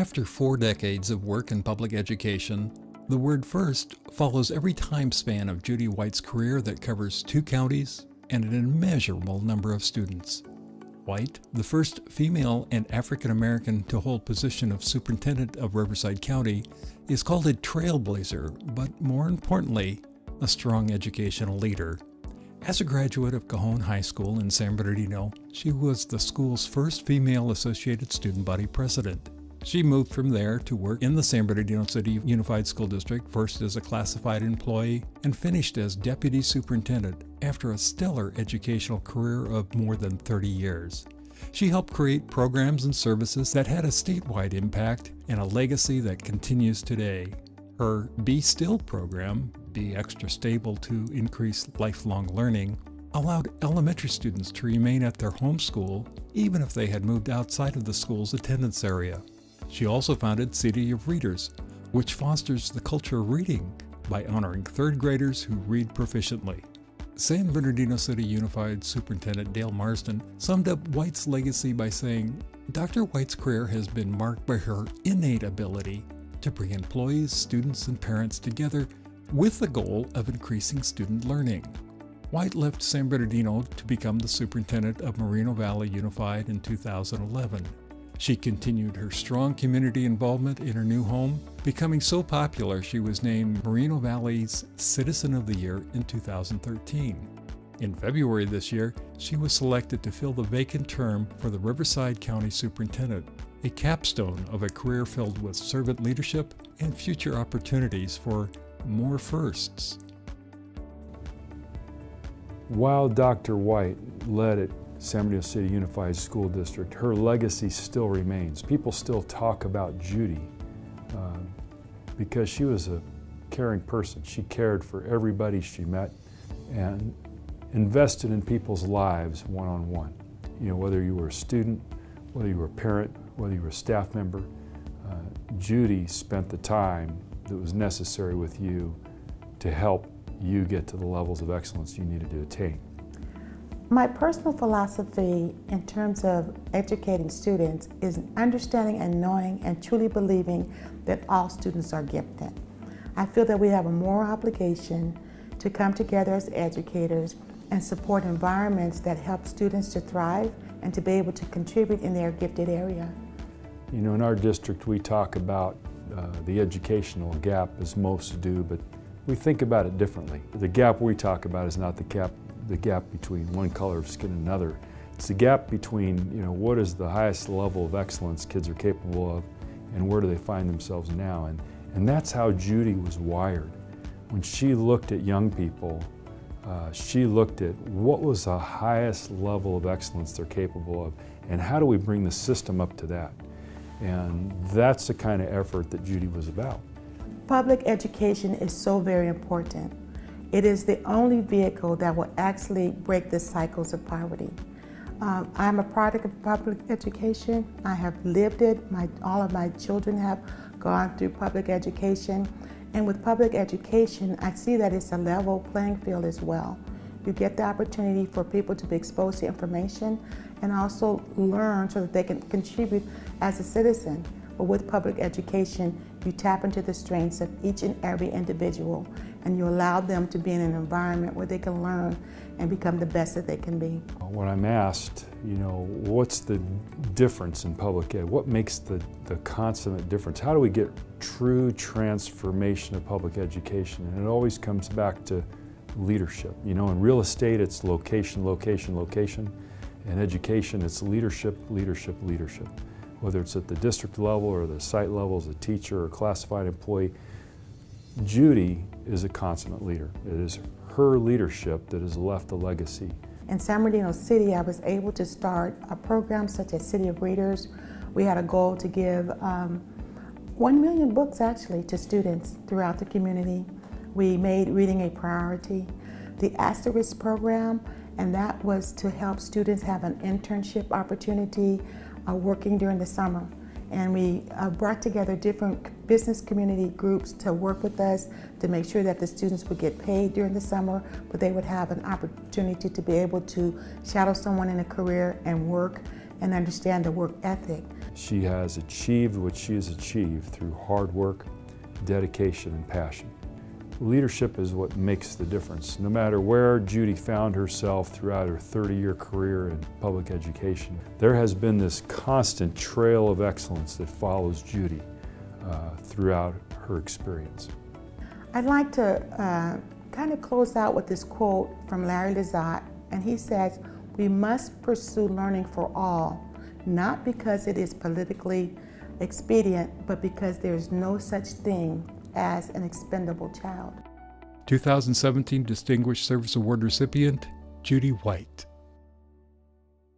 After 4 decades of work in public education, the word first follows every time span of Judy White's career that covers 2 counties and an immeasurable number of students. White, the first female and African American to hold position of superintendent of Riverside County, is called a trailblazer, but more importantly, a strong educational leader. As a graduate of Cajon High School in San Bernardino, she was the school's first female Associated Student Body president. She moved from there to work in the San Bernardino City Unified School District, first as a classified employee and finished as deputy superintendent after a stellar educational career of more than 30 years. She helped create programs and services that had a statewide impact and a legacy that continues today. Her Be Still program, Be Extra Stable to increase lifelong learning, allowed elementary students to remain at their home school even if they had moved outside of the school's attendance area. She also founded City of Readers, which fosters the culture of reading by honoring 3rd graders who read proficiently. San Bernardino City Unified Superintendent Dale Marsden summed up White's legacy by saying, "Dr. White's career has been marked by her innate ability to bring employees, students, and parents together with the goal of increasing student learning." White left San Bernardino to become the superintendent of Moreno Valley Unified in 2011. She continued her strong community involvement in her new home, becoming so popular she was named Moreno Valley's Citizen of the Year in 2013. In February this year, she was selected to fill the vacant term for the Riverside County Superintendent, a capstone of a career filled with servant leadership and future opportunities for more firsts. While Dr. White led at San Bernardino City Unified School District, her legacy still remains. People still talk about Judy because she was a caring person. She cared for everybody she met and invested in people's lives one-on-one. You know, whether you were a student, whether you were a parent, whether you were a staff member, Judy spent the time that was necessary with you to help you get to the levels of excellence you needed to attain. My personal philosophy in terms of educating students is understanding and knowing and truly believing that all students are gifted. I feel that we have a moral obligation to come together as educators and support environments that help students to thrive and to be able to contribute in their gifted area. You know, in our district we talk about the educational gap as most do, but we think about it differently. The gap we talk about is not the gap between one color of skin and another. It's the gap between, you know, what is the highest level of excellence kids are capable of and where do they find themselves now. And that's how Judy was wired. When she looked at young people, she looked at what was the highest level of excellence they're capable of and how do we bring the system up to that. And that's the kind of effort that Judy was about. Public education is so very important. It is the only vehicle that will actually break the cycles of poverty. I'm a product of public education. I have lived it. All of my children have gone through public education. And with public education, I see that it's a level playing field as well. You get the opportunity for people to be exposed to information and also learn so that they can contribute as a citizen. But with public education, you tap into the strengths of each and every individual and you allow them to be in an environment where they can learn and become the best that they can be. When I'm asked, you know, what's the difference in public ed? What makes the consummate difference? How do we get true transformation of public education? And it always comes back to leadership. You know, in real estate, it's location, location, location. In education, it's leadership, leadership, leadership. Whether it's at the district level or the site level as a teacher or classified employee, Judy is a consummate leader. It is her leadership that has left a legacy. In San Bernardino City, I was able to start a program such as City of Readers. We had a goal to give 1 million books actually to students throughout the community. We made reading a priority. The Asterisk program, and that was to help students have an internship opportunity working during the summer. And we brought together different business community groups to work with us to make sure that the students would get paid during the summer, but they would have an opportunity to be able to shadow someone in a career and work and understand the work ethic. She has achieved what she has achieved through hard work, dedication, and passion. Leadership is what makes the difference. No matter where Judy found herself throughout her 30-year career in public education, there has been this constant trail of excellence that follows Judy throughout her experience. I'd like to kind of close out with this quote from Larry Lazat, and he says, "We must pursue learning for all, not because it is politically expedient, but because there is no such thing as an expendable child." 2017 Distinguished Service Award recipient, Judy White.